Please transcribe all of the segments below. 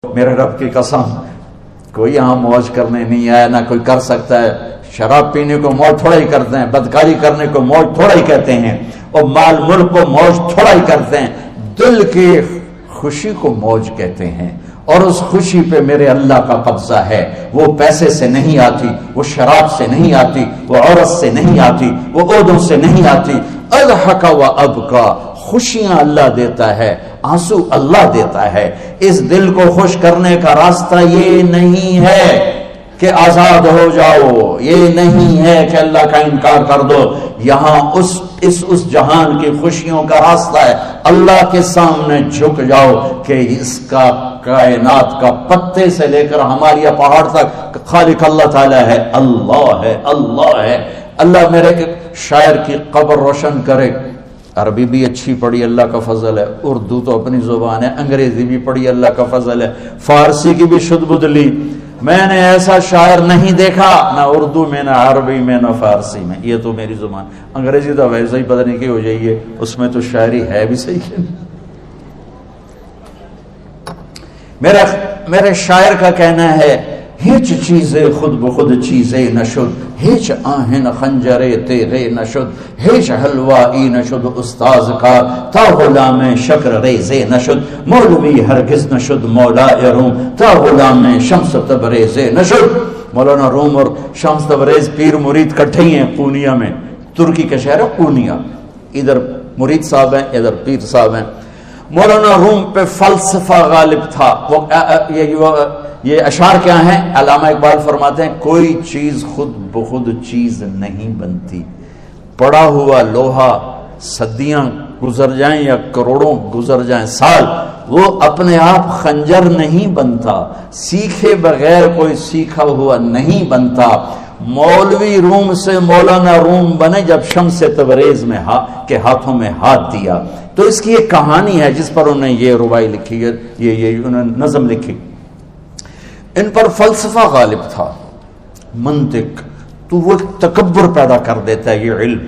میرے رب کی قسم کوئی یہاں موج کرنے نہیں آیا، نہ کوئی کر سکتا ہے۔ شراب پینے کو موج تھوڑا ہی کرتے ہیں، بدکاری کرنے کو موج تھوڑا ہی کہتے ہیں، اور مال ملک کو موج تھوڑا ہی کرتے ہیں۔ دل کی خوشی کو موج کہتے ہیں، اور اس خوشی پہ میرے اللہ کا قبضہ ہے۔ وہ پیسے سے نہیں آتی، وہ شراب سے نہیں آتی، وہ عورت سے نہیں آتی، وہ عہدوں سے نہیں آتی۔ اضحک و ابکا، خوشیاں اللہ دیتا ہے، آنسو اللہ دیتا ہے۔ اس دل کو خوش کرنے کا راستہ یہ نہیں ہے کہ آزاد ہو جاؤ، یہ نہیں ہے کہ اللہ کا انکار کر دو۔ یہاں اس جہان کی خوشیوں کا راستہ ہے اللہ کے سامنے جھک جاؤ کہ اس کا کائنات کا پتے سے لے کر ہمارے پہاڑ تک خالق اللہ تعالی ہے، اللہ ہے، اللہ ہے۔ اللہ میرے شاعر کی قبر روشن کرے۔ عربی بھی اچھی پڑھی، اللہ کا فضل ہے، اردو تو اپنی زبان ہے، انگریزی بھی پڑھی، اللہ کا فضل ہے، فارسی کی بھی شد بد لی۔ میں نے ایسا شاعر نہیں دیکھا، نہ اردو میں، نہ عربی میں، نہ فارسی میں۔ یہ تو میری زبان، انگریزی تو ویسے ہی پتہ نہیں کی ہو جائیے، اس میں تو شاعری ہے بھی صحیح ہے۔ میرے شاعر کا کہنا ہے، ہیچ چیزیں خود بخود چیزیں نشد، ہیچ آہن خنجرے تیرے نشد، ہیچ حلوائی نشد استاذ کا، تا غلام شکر ریزے نشد، مولوی ہرگز نشد مولا روم، تا غلام شمس تبریز نشد۔ مولانا روم اور شمس تبریز پیر مرید کٹھے ہی ہیں پونیا میں، ترکی کا شہر ہے پونیا، ادھر مرید صاحب ہیں، ادھر پیر صاحب ہیں۔ مولانا روم پہ فلسفہ غالب تھا۔ یہ اشعار کیا ہیں؟ علامہ اقبال فرماتے ہیں، کوئی چیز خود بخود چیز نہیں بنتی، پڑا ہوا لوہا صدیاں گزر جائیں یا کروڑوں گزر جائیں سال، وہ اپنے آپ خنجر نہیں بنتا، سیکھے بغیر کوئی سیکھا ہوا نہیں بنتا۔ مولوی روم سے مولانا روم بنے جب شمس تبریز میں کے ہاتھوں میں ہاتھ دیا۔ تو اس کی ایک کہانی ہے جس پر انہوں نے یہ ربائی لکھی ہے، یہ انہوں نے نظم لکھی۔ ان پر فلسفہ غالب تھا، منطق، تو وہ تکبر پیدا کر دیتا ہے یہ علم۔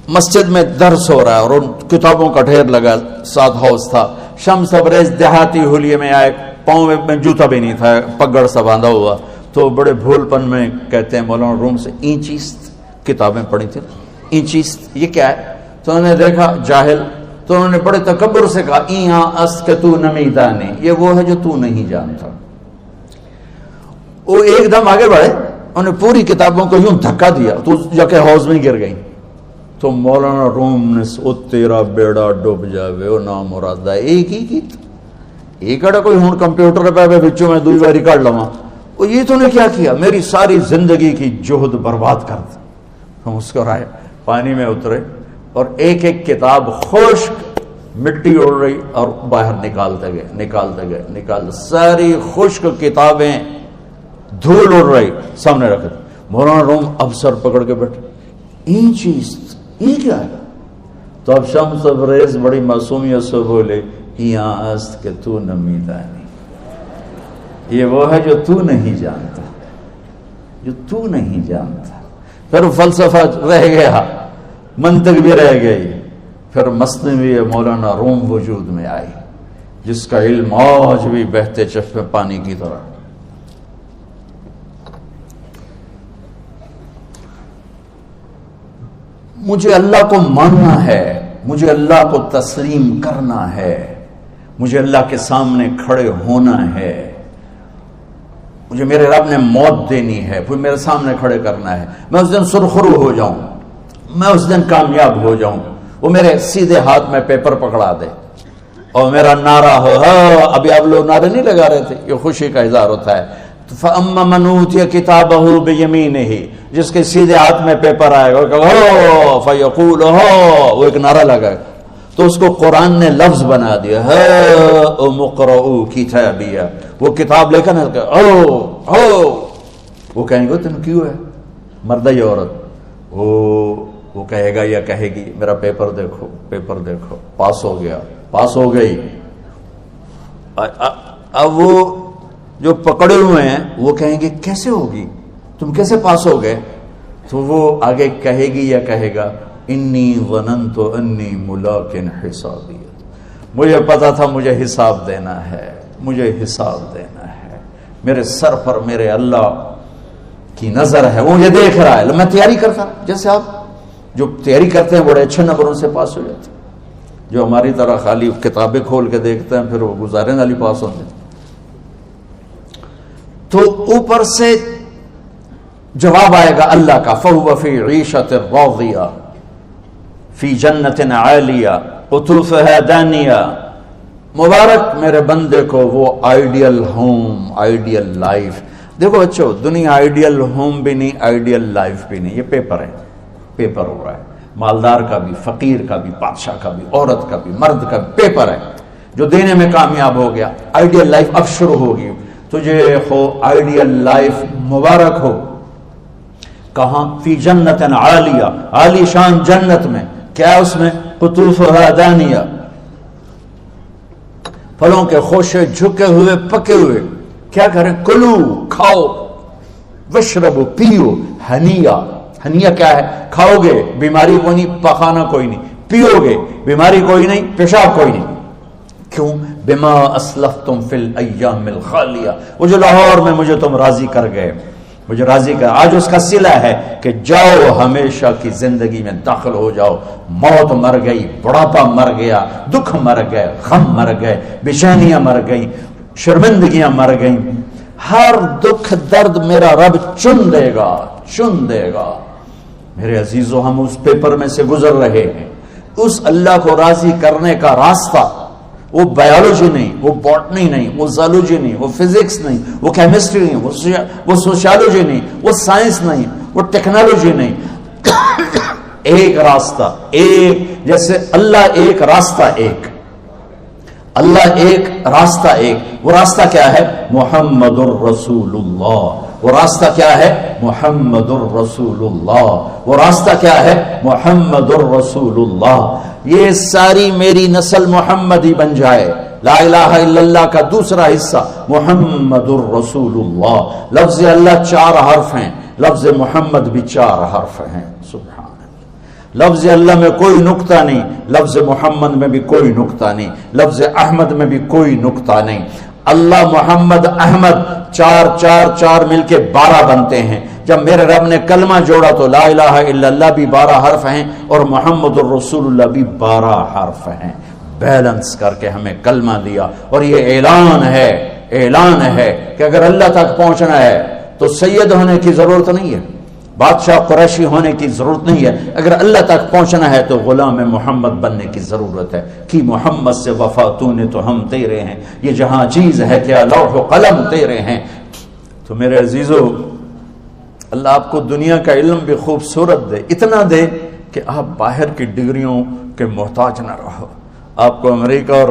مسجد میں درس ہو رہا ہے اور ان کتابوں کا ڈھیر لگا، ساتھ ہاؤس تھا۔ شمس تبریز دیہاتی حلیے میں آئے، پاؤں میں جوتا بھی نہیں تھا، پگڑ سا باندھا ہوا، تو بڑے بھول پن میں کہتے ہیں مولانا روم سے، اینچیست کتابیں پڑھی تھی، اینچیست یہ کیا ہے؟ تو انہوں نے دیکھا جاہل، تو انہوں نے بڑے تکبر سے کہا، ایہاں است کہ تو نمیدانی، یہ وہ ہے جو تو نہیں جانتا۔ وہ ایک دم آگے بڑھے، انہوں نے پوری کتابوں کو یوں دھکا دیا تو جا کے حوض میں گر گئی۔ تو مولانا روم نے او تیرا بیڑا ڈوب جاوے او نام مراد ہے، ایک ہی کیت ایک اڑا کوئی ہون کمپیوٹر پہ بچوں میں دوئی باری کر لواں، وہ یہ تو نے کیا کیا، میری ساری زندگی کی جہد برباد کر دی۔ ہم اس کو رائے پانی میں اترے اور ایک ایک کتاب خشک مٹی اڑ رہی اور باہر نکالتے گئے ساری خشک کتابیں دھول اڑ رہی سامنے رکھ دی۔ مولانا روم اب سر پکڑ کے بیٹھے، این چیز یہ کیا ہے؟ تو اب شمس تبریز بڑی معصومیت سے بولے، یہاں است کہ تو نمیدانی، یہ وہ ہے جو تو نہیں جانتا، جو تو نہیں جانتا۔ پھر فلسفہ رہ گیا، منطق بھی رہ گئی، پھر مثنوی مولانا روم وجود میں آئی، جس کا علم آج بھی بہتے چشمے پانی کی طرح۔ مجھے اللہ کو ماننا ہے، مجھے اللہ کو تسلیم کرنا ہے، مجھے اللہ کے سامنے کھڑے ہونا ہے، مجھے میرے رب نے موت دینی ہے، پھر میرے سامنے کھڑے کرنا ہے، میں اس دن سرخرو ہو جاؤں، میں اس دن کامیاب ہو جاؤں، وہ میرے سیدھے ہاتھ میں پیپر پکڑا دے اور میرا نعرہ ہو۔ ابھی آپ لوگ نعرے نہیں لگا رہے تھے، یہ خوشی کا اظہار ہوتا ہے۔ فَأَمَّا مَنْ أُوتِيَ كِتَابَهُ بِيَمِينِهِ، جس کے سیدھے ہاتھ میں پیپر آئے گا فَيَقُولُ وہ ایک نعرہ لگائے، تو اس کو قرآن نے لفظ بنا دیا، هَاؤُمُ اقْرَءُوا كِتَابِيَهْ، وہ کتاب لے کر وہ کہیں گے تم کیوں ہے مرد یا عورت، وہ کہے گا یا کہے گی میرا پیپر دیکھو، پیپر دیکھو، پاس ہو گیا، پاس ہو گئی۔ اب وہ جو پکڑے ہوئے ہیں وہ کہیں گے کیسے ہوگی، تم کیسے پاس ہو گئے؟ تو وہ آگے کہے گی یا کہے گا، انی ظننت انی ملاق حسابی، مجھے پتا تھا مجھے حساب دینا ہے، مجھے حساب دینا ہے، میرے سر پر میرے اللہ کی نظر ہے، وہ یہ دیکھ رہا ہے. میں تیاری کرتا، جیسے آپ جو تیاری کرتے ہیں بڑے اچھے نمبروں سے پاس ہو جاتے ہیں، جو ہماری طرح خالی کتابیں کھول کے دیکھتے ہیں پھر وہ گزارے والی پاس ہوتے ہیں. تو اوپر سے جواب آئے گا اللہ کا، فَهُوَ فِي عِيشَةٍ رَاضِيَةٍ فِي جَنَّةٍ عَالِيَةٍ قُطُوفُهَا دَانِيَةٌ. مبارک میرے بندے کو وہ آئیڈیل ہوم، آئیڈیل لائف. دیکھو بچو، دنیا آئیڈیل ہوم بھی نہیں، آئیڈیل لائف بھی نہیں، یہ پیپر ہے، پیپر ہو رہا ہے. مالدار کا بھی، فقیر کا بھی، بادشاہ کا بھی، عورت کا بھی، مرد کا بھی پیپر ہے. جو دینے میں کامیاب ہو گیا، آئیڈیل لائف اب شروع ہوگی. تجھے ہو آئیڈیل لائف مبارک ہو. کہاں؟ فی جنت عالیہ، عالی شان جنت میں. کیا اس میں؟ قطوفہا دانیہ، پھلوں کے خوشے جھکے ہوئے پکے ہوئے. کیا کریں؟ کلو، کھاؤ، وشربو، پیو، ہنیا. ہنیا کیا ہے؟ کھاؤ گے بیماری کوئی نہیں، پخانا کوئی نہیں، پیو گے بیماری کوئی نہیں، پیشاب کوئی نہیں. کیوں؟ بما اسلفتم فی الایام الخالیہ. وہ جو لاہور میں مجھے تم راضی کر گئے، مجھے راضی کر، آج اس کا صلہ ہے کہ جاؤ ہمیشہ کی زندگی میں داخل ہو جاؤ. موت مر گئی، بڑھاپا مر گیا، دکھ مر گئے، غم مر گئے، بے چینیاں مر گئیں، شرمندگیاں مر گئیں. ہر دکھ درد میرا رب چن دے گا، چن دے گا. میرے عزیزو، ہم اس پیپر میں سے گزر رہے ہیں. اس اللہ کو راضی کرنے کا راستہ وہ بایولوجی نہیں، وہ باٹنی نہیں، وہ زالوجی نہیں، وہ فزکس نہیں، وہ کیمسٹری نہیں، وہ سوشیالوجی نہیں، وہ سائنس نہیں، وہ ٹیکنالوجی نہیں. ایک راستہ، ایک، جیسے اللہ ایک، راستہ ایک. اللہ ایک، راستہ ایک. وہ راستہ کیا ہے؟ محمد الرسول اللہ. وہ راستہ کیا ہے؟ محمد الرسول اللہ. وہ راستہ کیا ہے؟ محمد الرسول اللہ. یہ ساری میری نسل محمدی بن جائے. لا الہ الا اللہ کا دوسرا حصہ محمد الرسول اللہ. لفظ اللہ 4 حرف ہیں، لفظ محمد بھی 4 حرف ہیں. سبحان. لفظ اللہ میں کوئی نقطہ نہیں، لفظ محمد میں بھی کوئی نقطہ نہیں، لفظ احمد میں بھی کوئی نقطہ نہیں. اللہ، محمد، احمد، 4 4 4 مل کے 12 بنتے ہیں. جب میرے رب نے کلمہ جوڑا تو لا الہ الا اللہ بھی 12 حرف ہیں اور محمد الرسول اللہ بھی 12 حرف ہیں. بیلنس کر کے ہمیں کلمہ دیا. اور یہ اعلان ہے، اعلان ہے کہ اگر اللہ تک پہنچنا ہے تو سید ہونے کی ضرورت نہیں ہے، بادشاہ قریشی ہونے کی ضرورت نہیں ہے. اگر اللہ تک پہنچنا ہے تو غلام محمد بننے کی ضرورت ہے. کہ محمد سے وفا تو نے تو ہم تیرے ہیں، یہ جہاں چیز ہے کیا لوح و قلم تیرے ہیں. تو میرے عزیزو، اللہ آپ کو دنیا کا علم بھی خوبصورت دے، اتنا دے کہ آپ باہر کی ڈگریوں کے محتاج نہ رہو. آپ کو امریکہ اور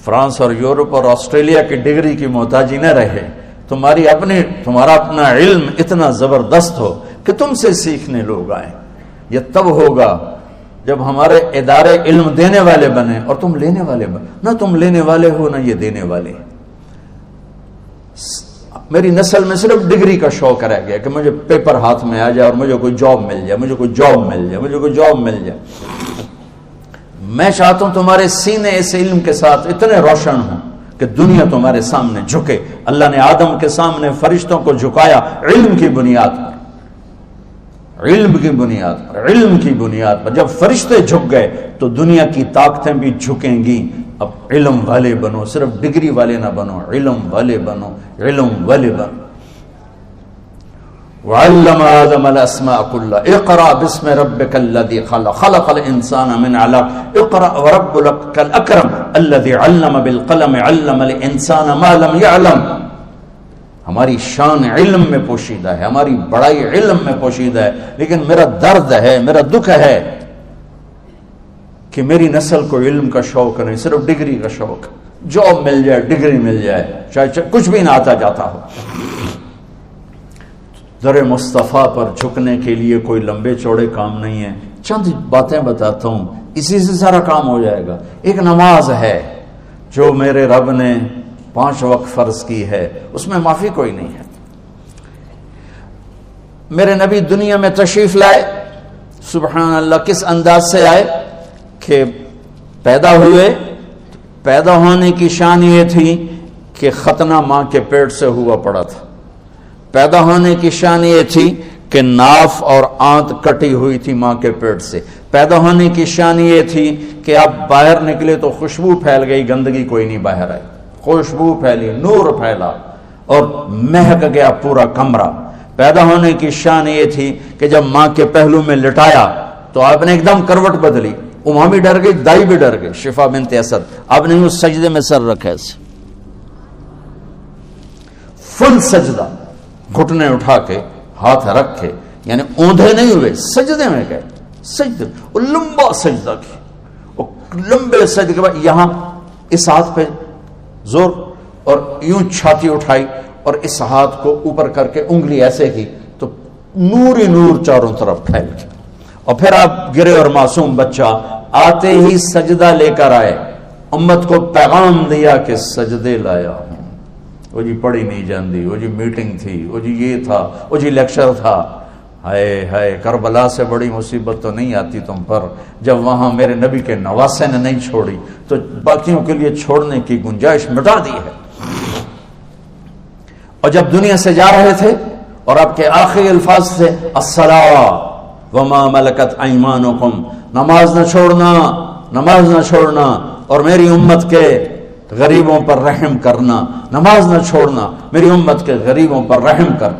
فرانس اور یورپ اور آسٹریلیا کی ڈگری کی محتاجی نہ رہے. تمہارا اپنا علم اتنا زبردست ہو کہ تم سے سیکھنے لوگ آئیں. یہ تب ہوگا جب ہمارے ادارے علم دینے والے بنے اور تم لینے والے بنے. نہ تم لینے والے ہو، نہ یہ دینے والے. میری نسل میں صرف ڈگری کا شوق رہ گیا کہ مجھے پیپر ہاتھ میں آ جائے اور مجھے کوئی جاب مل جائے، مجھے کوئی جاب مل جائے، مجھے کوئی جاب مل جائے. میں چاہتا ہوں تمہارے سینے اس علم کے ساتھ اتنے روشن ہوں کہ دنیا تمہارے سامنے جھکے. اللہ نے آدم کے سامنے فرشتوں کو جھکایا علم کی بنیاد پر، علم کی بنیاد پر، علم کی بنیاد پر. جب فرشتے جھک گئے تو دنیا کی طاقتیں بھی جھکیں گی. اب علم والے بنو، صرف ڈگری والے نہ بنو، علم والے بنو، علم والے بنو. وعلم آدم الاسماء كلها اقرأ باسم ربك الذي خلق خلق الانسان من علق اقرأ وربك الاكرم الذي علم بالقلم علم الانسان ما لم يعلم. ہماری شان علم میں پوشیدہ ہے، ہماری بڑائی علم میں پوشیدہ ہے. لیکن میرا درد ہے، میرا دکھ ہے کہ میری نسل کو علم کا شوق نہیں، صرف ڈگری کا شوق. جاب مل جائے، ڈگری مل جائے، چاہے کچھ بھی نہ آتا جاتا ہو. در مصطفیٰ پر جھکنے کے لیے کوئی لمبے چوڑے کام نہیں ہے. چند باتیں بتاتا ہوں، اسی سے سارا کام ہو جائے گا. ایک نماز ہے جو میرے رب نے 5 وقت فرض کی ہے، اس میں معافی کوئی نہیں ہے. میرے نبی دنیا میں تشریف لائے، سبحان اللہ، کس انداز سے آئے کہ پیدا ہوئے. پیدا ہونے کی شان یہ تھی کہ ختنہ ماں کے پیٹ سے ہوا پڑا تھا. پیدا ہونے کی شان یہ تھی کہ ناف اور آنت کٹی ہوئی تھی ماں کے پیٹ سے. پیدا ہونے کی شان یہ تھی کہ آپ باہر نکلے تو خوشبو پھیل گئی, گندگی کوئی نہیں باہر آئی, خوشبو پھیلی, نور پھیلا اور مہک گیا پورا کمرہ. پیدا ہونے کی شان یہ تھی کہ جب ماں کے پہلو میں لٹایا تو آپ نے ایک دم کروٹ بدلی. اماں بھی ڈر گئی, دائی بھی ڈر گئی, شفا بنت اسد. آپ نے اس سجدے میں سر رکھا ایسے فل سجدہ, گھٹنے اٹھا کے ہاتھ رکھ کے, یعنی اوندھے نہیں ہوئے, سجدے میں گئے. سجدے اور لمبا سجدہ کیا, اور لمبے سجدے کے بعد یہاں اس ہاتھ پہ زور اور یوں چھاتی اٹھائی اور اس ہاتھ کو اوپر کر کے انگلی ایسے کی تو نور ہی نور چاروں طرف پھیل گیا. اور پھر آپ گرے اور معصوم بچہ آتے ہی سجدہ لے کر آئے, امت کو پیغام دیا کہ سجدے لایا ہوں. وہ جی پڑھی نہیں جاندی, وہ جی میٹنگ تھی, وہ جی یہ تھا, وہ جی لیکچر تھا. ہائے ہائے, کربلا سے بڑی مصیبت تو نہیں آتی تم پر جب وہاں میرے نبی کے نواسے نے نہیں چھوڑی تو باقیوں کے لیے چھوڑنے کی گنجائش مٹا دی ہے. اور جب دنیا سے جا رہے تھے اور آپ کے آخری الفاظ تھے الصلاۃ وما ملکت ایمانکم, نماز نہ چھوڑنا, نماز نہ چھوڑنا, اور میری امت کے غریبوں پر رحم کرنا, نماز نہ چھوڑنا, میری امت کے غریبوں پر رحم کر.